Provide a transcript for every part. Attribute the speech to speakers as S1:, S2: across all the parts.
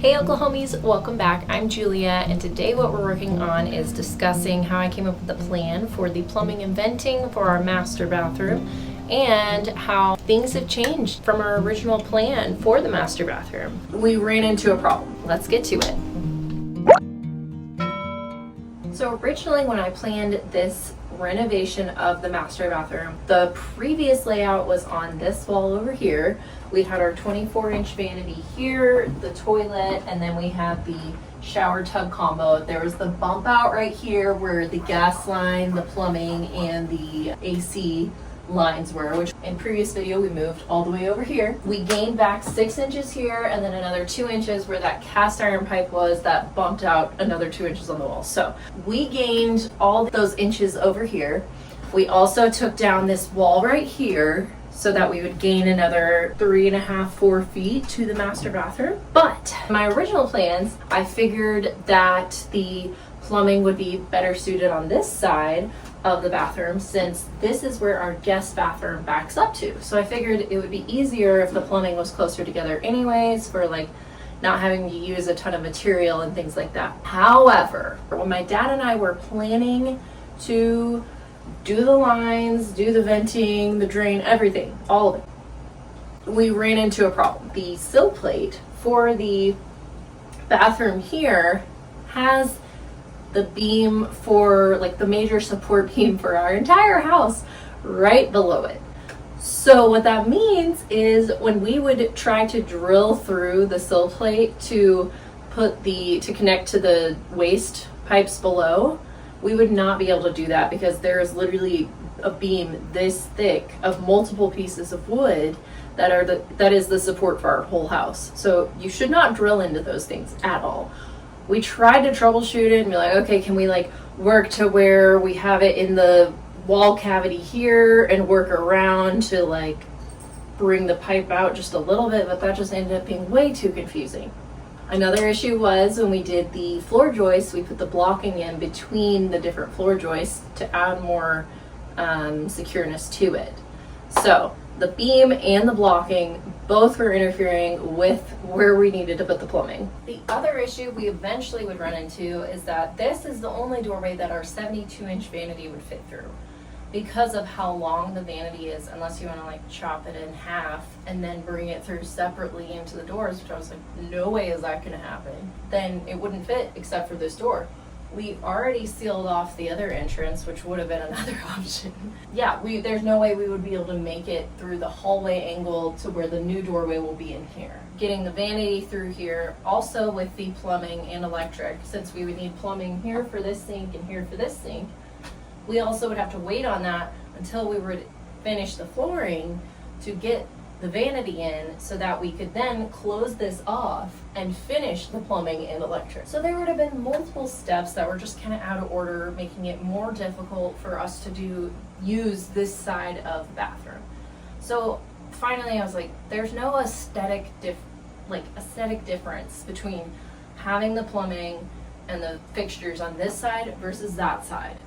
S1: Hey Oklahomies, welcome back. I'm Julia, and today what we're working on is discussing how I came up with the plan for the plumbing and venting for our master bathroom and how things have changed from our original plan for the master bathroom. We ran into a problem. Let's get to it. So originally when I planned this renovation of the master bathroom, the previous layout was on this wall over here. We had our 24-inch vanity here, the toilet, and then we had the shower tub combo. There was the bump out right here where the gas line, the plumbing, and the AC lines were, which in previous video we moved all the way over here. We gained back 6 inches here and then another 2 inches where that cast iron pipe was that bumped out another 2 inches on the wall. So we gained all those inches over here. We also took down this wall right here so that we would gain another 3.5–4 feet to the master bathroom. But my original plans, I figured that the plumbing would be better suited on this side of the bathroom since this is where our guest bathroom backs up to. So I figured it would be easier if the plumbing was closer together anyways for like not having to use a ton of material and things like that. However, when my dad and I were planning to do the lines, do the venting, the drain, everything, all of it, we ran into a problem. The sill plate for the bathroom here has the beam for like the major support beam for our entire house right below it. So what that means is when we would try to drill through the sill plate to connect to the waste pipes below, we would not be able to do that because there is literally a beam this thick of multiple pieces of wood that is the support for our whole house. So you should not drill into those things at all. We tried to troubleshoot it and be like, okay, can we like work to where we have it in the wall cavity here and work around to like bring the pipe out just a little bit, but that just ended up being way too confusing. Another issue was when we did the floor joists, we put the blocking in between the different floor joists to add more secureness to it. So the beam and the blocking both were interfering with where we needed to put the plumbing. The other issue we eventually would run into is that this is the only doorway that our 72-inch vanity would fit through. Because of how long the vanity is, unless you want to like chop it in half and then bring it through separately into the doors, which I was like, no way is that going to happen, then it wouldn't fit except for this door. We already sealed off the other entrance, which would have been another option. Yeah, there's no way we would be able to make it through the hallway angle to where the new doorway will be in here. Getting the vanity through here, also with the plumbing and electric, since we would need plumbing here for this sink and here for this sink, we also would have to wait on that until we would finish the flooring to get the vanity in so that we could then close this off and finish the plumbing and electric. So there would have been multiple steps that were just kind of out of order, making it more difficult for us to use this side of the bathroom. So finally I was like, there's no aesthetic difference between having the plumbing and the fixtures on this side versus that side.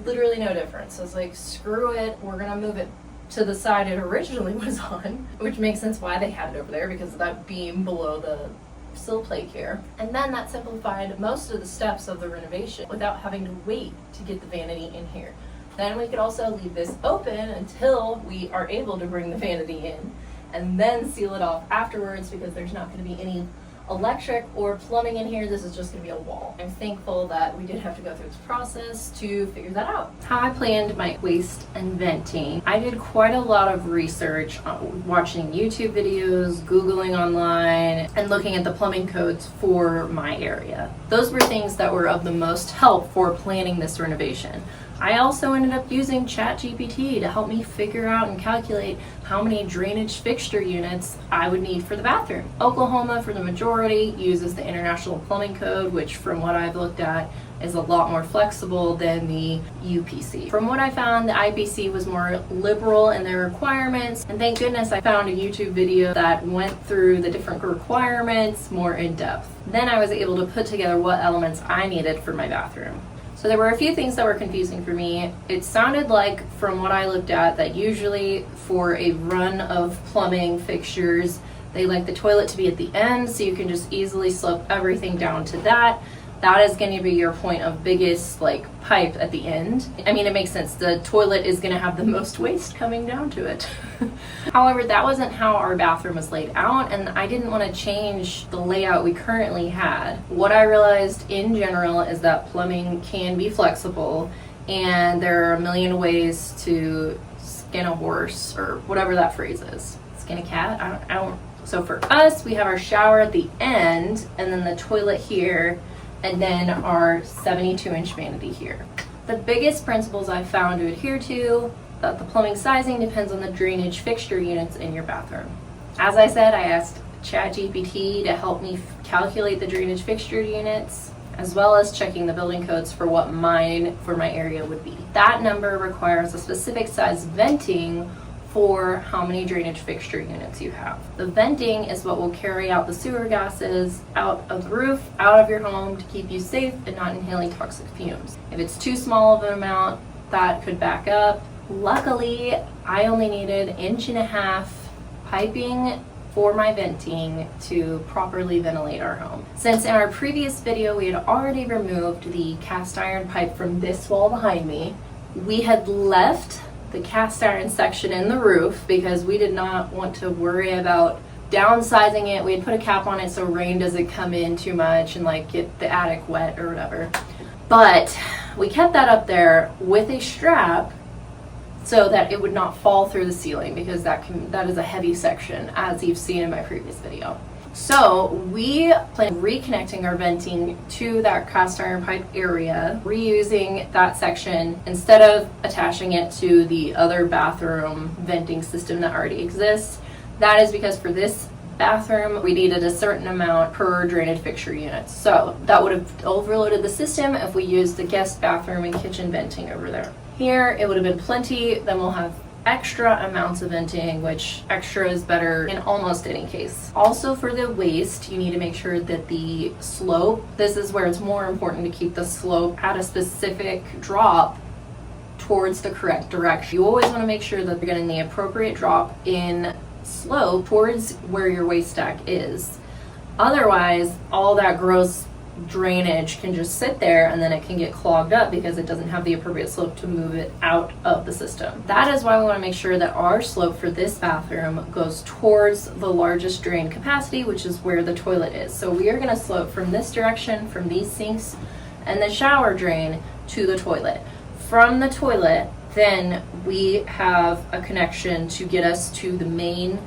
S1: Literally no difference. So I was like, screw it, we're gonna move it to the side it originally was on, which makes sense why they had it over there because of that beam below the sill plate here. And then that simplified most of the steps of the renovation without having to wait to get the vanity in here. Then we could also leave this open until we are able to bring the vanity in and then seal it off afterwards because there's not going to be any electric or plumbing in here. This is just going to be a wall. I'm thankful that we did have to go through this process to figure that out. How I planned my waste and venting. I did quite a lot of research watching YouTube videos, Googling online, and looking at the plumbing codes for my area. Those were things that were of the most help for planning this renovation. I also ended up using ChatGPT to help me figure out and calculate how many drainage fixture units I would need for the bathroom. Oklahoma, for the majority, uses the International Plumbing Code, which from what I've looked at is a lot more flexible than the UPC. From what I found, the IPC was more liberal in their requirements, and thank goodness I found a YouTube video that went through the different requirements more in depth. Then I was able to put together what elements I needed for my bathroom. So there were a few things that were confusing for me. It sounded like, from what I looked at, that usually for a run of plumbing fixtures, They like the toilet to be at the end, so you can just easily slope everything down to that. That is going to be your point of biggest like pipe at the end. I mean, it makes sense. The toilet is going to have the most waste coming down to it. However, that wasn't how our bathroom was laid out, and I didn't want to change the layout we currently had. What I realized in general is that plumbing can be flexible, and there are a million ways to skin a horse, or whatever that phrase is. Skin a cat? I don't. So for us, we have our shower at the end, and then the toilet here, and then our 72-inch vanity here. The biggest principles I've found to adhere to, that the plumbing sizing depends on the drainage fixture units in your bathroom. As I said, I asked ChatGPT to help me calculate the drainage fixture units, as well as checking the building codes for what mine for my area would be. That number requires a specific size venting for how many drainage fixture units you have. The venting is what will carry out the sewer gases out of the roof, out of your home, to keep you safe and not inhaling toxic fumes. If it's too small of an amount, that could back up. Luckily, I only needed 1.5 inch piping for my venting to properly ventilate our home. Since in our previous video we had already removed the cast iron pipe from this wall behind me, we had left the cast iron section in the roof because we did not want to worry about downsizing it. We had put a cap on it so rain doesn't come in too much and like get the attic wet or whatever. But we kept that up there with a strap so that it would not fall through the ceiling, because that is a heavy section, as you've seen in my previous video. So we plan on reconnecting our venting to that cast iron pipe area, reusing that section instead of attaching it to the other bathroom venting system that already exists. That is because for this bathroom, we needed a certain amount per drainage fixture unit. So that would have overloaded the system if we used the guest bathroom and kitchen venting over there. Here, it would have been plenty. Then we'll have extra amounts of venting, which extra is better in almost any case. Also, for the waste, you need to make sure that the slope, this is where it's more important to keep the slope at a specific drop towards the correct direction. You always want to make sure that you're getting the appropriate drop in slope towards where your waste stack is. Otherwise, all that gross drainage can just sit there and then it can get clogged up because it doesn't have the appropriate slope to move it out of the system. That is why we want to make sure that our slope for this bathroom goes towards the largest drain capacity, which is where the toilet is. So we are going to slope from this direction, from these sinks and the shower drain, to the toilet. From the toilet, then we have a connection to get us to the main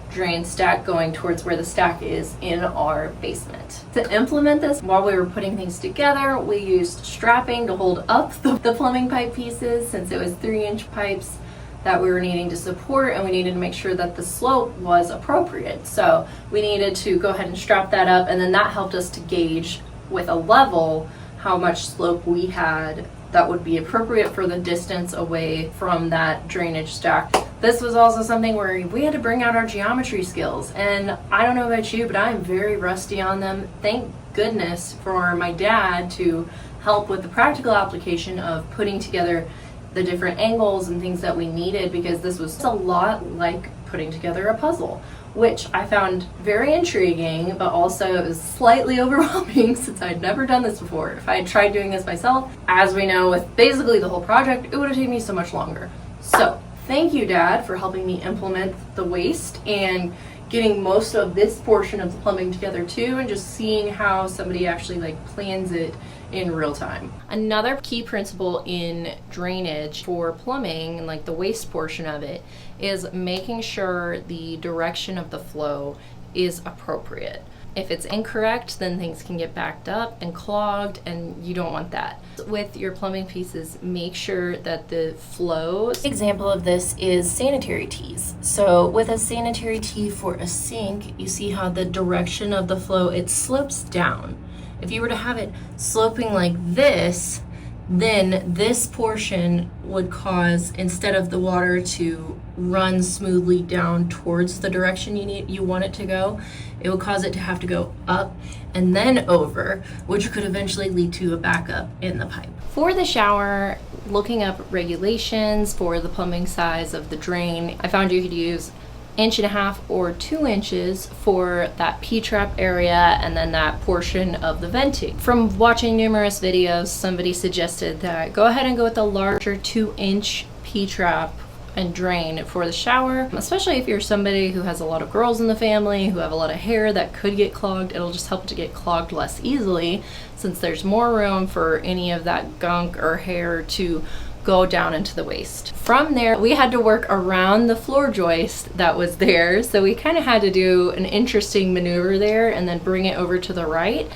S1: drain stack going towards where the stack is in our basement. To implement this, while we were putting things together, we used strapping to hold up the plumbing pipe pieces, since it was 3-inch pipes that we were needing to support, and we needed to make sure that the slope was appropriate. So we needed to go ahead and strap that up, and then that helped us to gauge with a level how much slope we had that would be appropriate for the distance away from that drainage stack. This was also something where we had to bring out our geometry skills, and I don't know about you, but I'm very rusty on them. Thank goodness for my dad to help with the practical application of putting together the different angles and things that we needed, because this was a lot like putting together a puzzle, which I found very intriguing, but also it was slightly overwhelming since I'd never done this before. If I had tried doing this myself, as we know with basically the whole project, it would have taken me so much longer. So thank you, Dad, for helping me implement the waste and getting most of this portion of the plumbing together too, and just seeing how somebody actually like plans it in real time. Another key principle in drainage for plumbing, and like the waste portion of it, is making sure the direction of the flow is appropriate. If it's incorrect, then things can get backed up and clogged, and you don't want that. With your plumbing pieces, make sure that the flows. Example of this is sanitary tees. So with a sanitary tee for a sink, you see how the direction of the flow, it slopes down. If you were to have it sloping like this, then this portion would cause, instead of the water to run smoothly down towards the direction you want it to go, it would cause it to have to go up and then over, which could eventually lead to a backup in the pipe. For the shower, looking up regulations for the plumbing size of the drain, I found you could use 1.5 or 2 inches for that P-trap area and then that portion of the venting. From watching numerous videos, somebody suggested that go ahead and go with a larger 2-inch P-trap and drain for the shower, especially if you're somebody who has a lot of girls in the family who have a lot of hair that could get clogged. It'll just help to get clogged less easily since there's more room for any of that gunk or hair to go down into the waist. From there, we had to work around the floor joist that was there, so we kind of had to do an interesting maneuver there and then bring it over to the right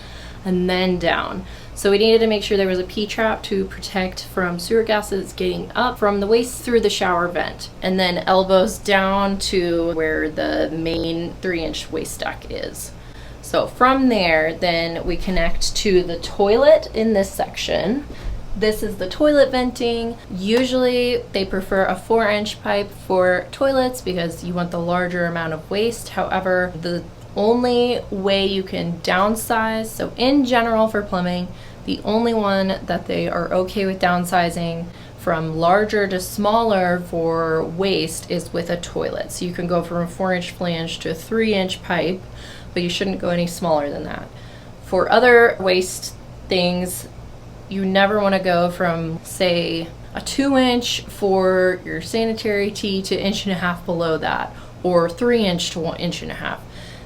S1: and then down. So we needed to make sure there was a P-trap to protect from sewer gases getting up from the waist through the shower vent, and then elbows down to where the main 3-inch waist stack is. So from there, then we connect to the toilet in this section. This is the toilet venting. Usually they prefer a 4-inch pipe for toilets because you want the larger amount of waste. However, the only way you can downsize, so in general for plumbing, the only one that they are okay with downsizing from larger to smaller for waste is with a toilet. So you can go from a 4-inch flange to a 3-inch pipe, but you shouldn't go any smaller than that. For other waste things, you never want to go from, say, a 2-inch for your sanitary tee to 1.5 inches below that, or 3-inch to 1.5 inches.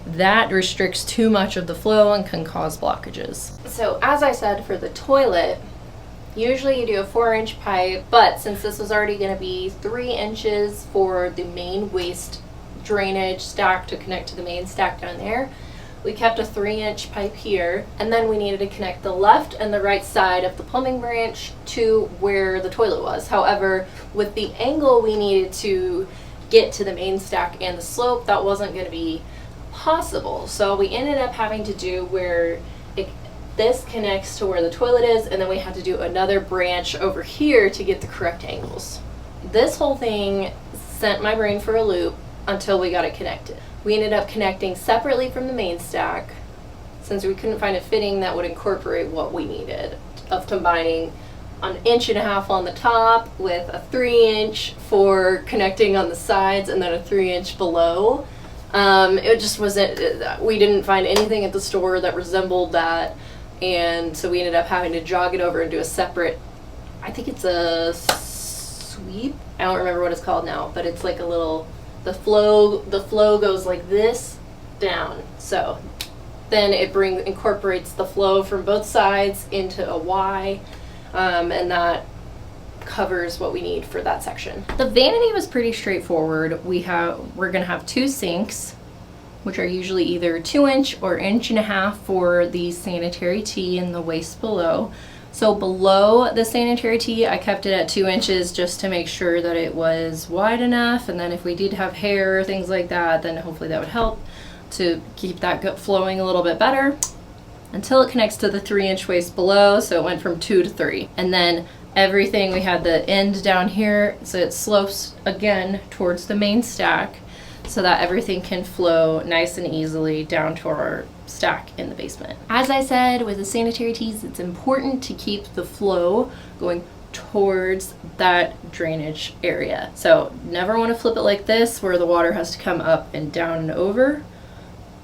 S1: That restricts too much of the flow and can cause blockages. So as I said, for the toilet, usually you do a 4-inch pipe, but since this was already going to be 3 inches for the main waste drainage stack to connect to the main stack down there, we kept a 3-inch pipe here, and then we needed to connect the left and the right side of the plumbing branch to where the toilet was. However, with the angle we needed to get to the main stack and the slope, that wasn't going to be possible. So we ended up having to do where this connects to where the toilet is, and then we had to do another branch over here to get the correct angles. This whole thing sent my brain for a loop until we got it connected. We ended up connecting separately from the main stack since we couldn't find a fitting that would incorporate what we needed of combining an 1.5 inches on the top with a 3-inch for connecting on the sides and then a 3-inch below. It just wasn't, we didn't find anything at the store that resembled that, and so we ended up having to jog it over and do a separate, I think it's a sweep, I don't remember what it's called now, but it's like a little, the flow goes like this down, so then it incorporates the flow from both sides into a Y, and that covers what we need for that section. The vanity was pretty straightforward. We're gonna have 2 sinks, which are usually either 2-inch or 1.5 inches for the sanitary tee and the waist below. So below the sanitary tee, I kept it at 2 inches just to make sure that it was wide enough, and then if we did have hair or things like that, then hopefully that would help to keep that gut flowing a little bit better until it connects to the 3-inch waist below. So it went from 2 to 3, and then everything, we had the end down here, so it slopes again towards the main stack so that everything can flow nice and easily down to our stack in the basement. As I said, with the sanitary tees, it's important to keep the flow going towards that drainage area. So never want to flip it like this where the water has to come up and down and over.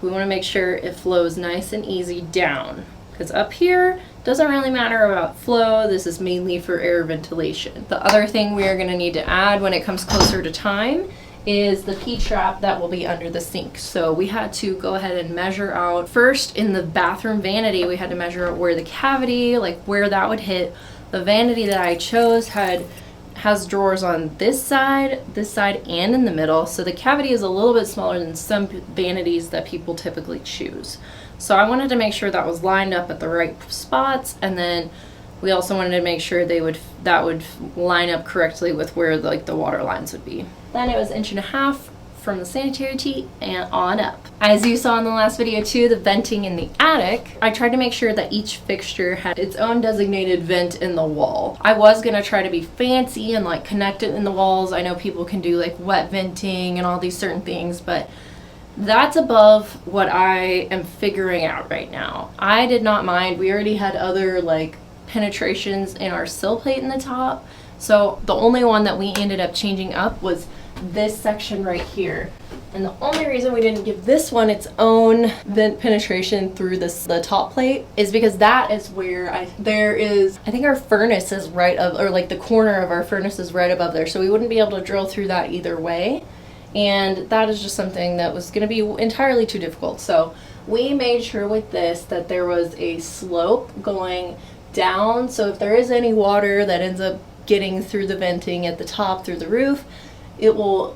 S1: We want to make sure it flows nice and easy down, because up here doesn't really matter about flow. This is mainly for air ventilation. The other thing we are going to need to add when it comes closer to time is the P-trap that will be under the sink. So we had to go ahead and measure out, first in the bathroom vanity, we had to measure out where the cavity, like where that would hit. The vanity that I chose has drawers on this side, and in the middle. So the cavity is a little bit smaller than some vanities that people typically choose. So I wanted to make sure that was lined up at the right spots, and then we also wanted to make sure that would line up correctly with where the water lines would be. Then it was 1.5 inches from the sanitary tee and on up. As you saw in the last video too, the venting in the attic, I tried to make sure that each fixture had its own designated vent in the wall. I was gonna try to be fancy and like connect it in the walls. I know people can do like wet venting and all these certain things, but that's above what I am figuring out right now. I did not mind. We already had other like penetrations in our sill plate in the top. So the only one that we ended up changing up was this section right here. And the only reason we didn't give this one its own vent penetration through the top plate is because that is where I think our furnace is right up, or like the corner of our furnace is right above there, so we wouldn't be able to drill through that either way. And that is just something that was going to be entirely too difficult. So we made sure with this that there was a slope going down, so if there is any water that ends up getting through the venting at the top through the roof, it will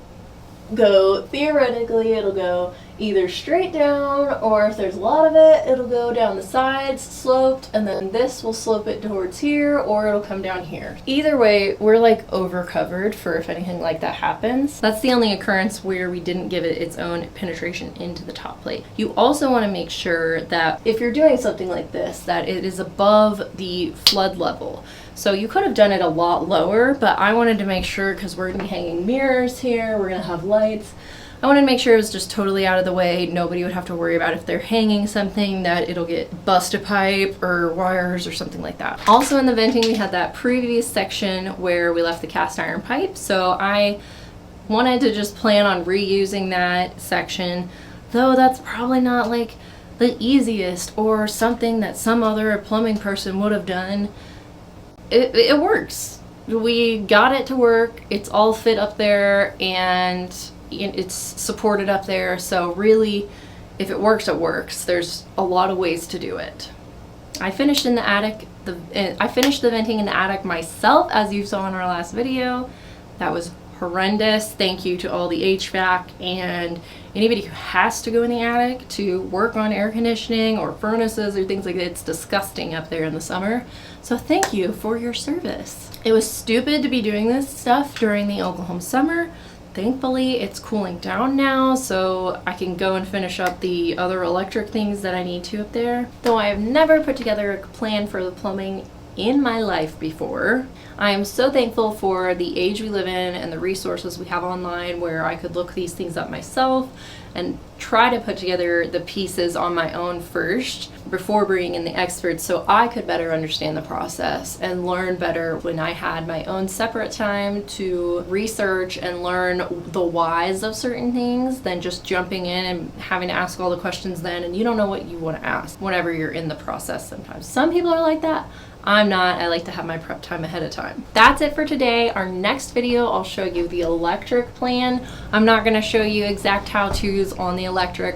S1: go, theoretically, it'll go either straight down, or if there's a lot of it, it'll go down the sides sloped, and then this will slope it towards here, or it'll come down here. Either way, we're like over covered for if anything like that happens. That's the only occurrence where we didn't give it its own penetration into the top plate. You also want to make sure that if you're doing something like this, that it is above the flood level. So you could have done it a lot lower, but I wanted to make sure, because we're gonna be hanging mirrors here, we're gonna have lights, I wanted to make sure it was just totally out of the way. Nobody would have to worry about if they're hanging something that it'll get bust a pipe or wires or something like that. Also in the venting, we had that previous section where we left the cast iron pipe. So I wanted to just plan on reusing that section, though that's probably not like the easiest or something that some other plumbing person would have done. It works. We got it to work. It's all fit up there and it's supported up there, so really if it works, it works. There's a lot of ways to do it. I finished in the attic, I finished the venting in the attic myself, as you saw in our last video. That was horrendous. Thank you to all the HVAC and anybody who has to go in the attic to work on air conditioning or furnaces or things like that. It's disgusting up there in the summer, so thank you for your service. It was stupid to be doing this stuff during the Oklahoma summer. Thankfully, it's cooling down now, so I can go and finish up the other electric things that I need to up there. Though I have never put together a plan for the plumbing in my life before, I am so thankful for the age we live in and the resources we have online where I could look these things up myself and try to put together the pieces on my own first before bringing in the experts, so I could better understand the process and learn better when I had my own separate time to research and learn the whys of certain things than just jumping in and having to ask all the questions then, and you don't know what you want to ask whenever you're in the process sometimes. Some people are like that. I'm not. I like to have my prep time ahead of time. That's it for today. Our next video, I'll show you the electric plan. I'm not going to show you exact how-tos on the electric.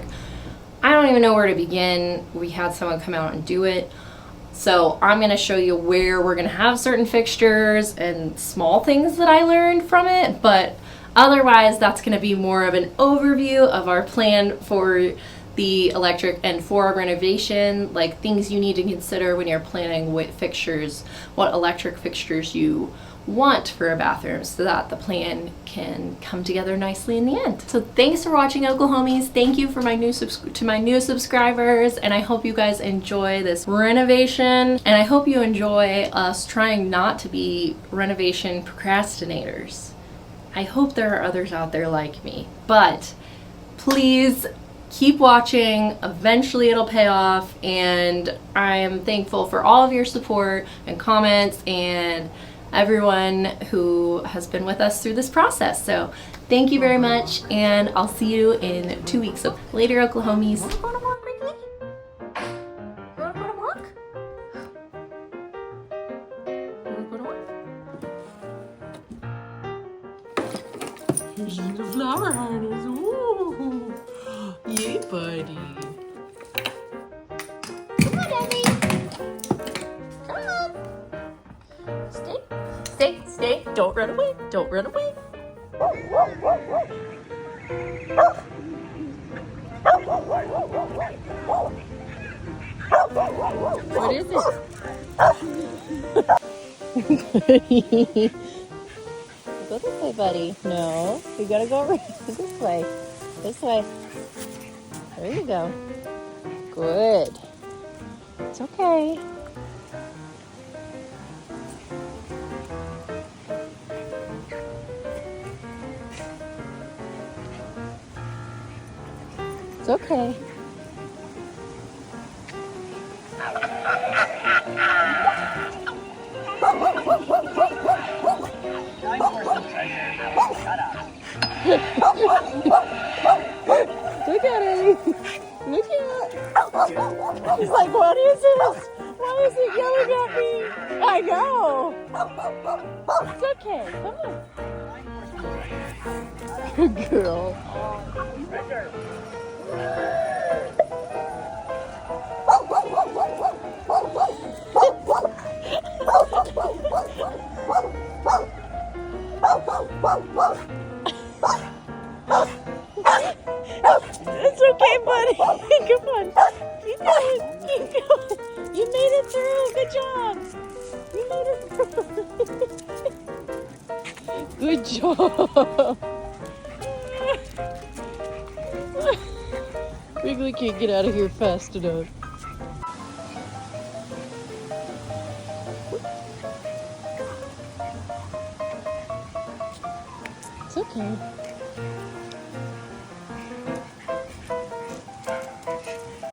S1: I don't even know where to begin. We had someone come out and do it. So I'm going to show you where we're going to have certain fixtures and small things that I learned from it. But otherwise, that's going to be more of an overview of our plan for the electric and for our renovation, like things you need to consider when you're planning what fixtures, what electric fixtures you want for a bathroom, so that the plan can come together nicely in the end. So thanks for watching, Oklahomies. Thank you for my new subscribers, and I hope you guys enjoy this renovation, and I hope you enjoy us trying not to be renovation procrastinators. I hope there are others out there like me, but please keep watching. Eventually it'll pay off, and I am thankful for all of your support and comments and everyone who has been with us through this process. So thank you very much, and I'll see you in 2 weeks. So later, Oklahomies. You wanna walk with me? You wanna go to walk? You wanna go to walk? Here's the flower harness. Ooh. Yay, buddy. Come on, Daddy. Come on. Stay. Stay. Stay. Don't run away. Don't run away. What is it? Go this way, buddy. No, you gotta go this way. This way. There you go. Good. It's okay. It's okay. Shut up.
S2: He's like, what is this? Why is he yelling at me? I know. It's okay. Come on. Good girl. It's okay, buddy. Come on. Keep going. Keep going. You made it through. Good job. You made it through. Good job. Wrigley can't get out of here fast enough. It's okay.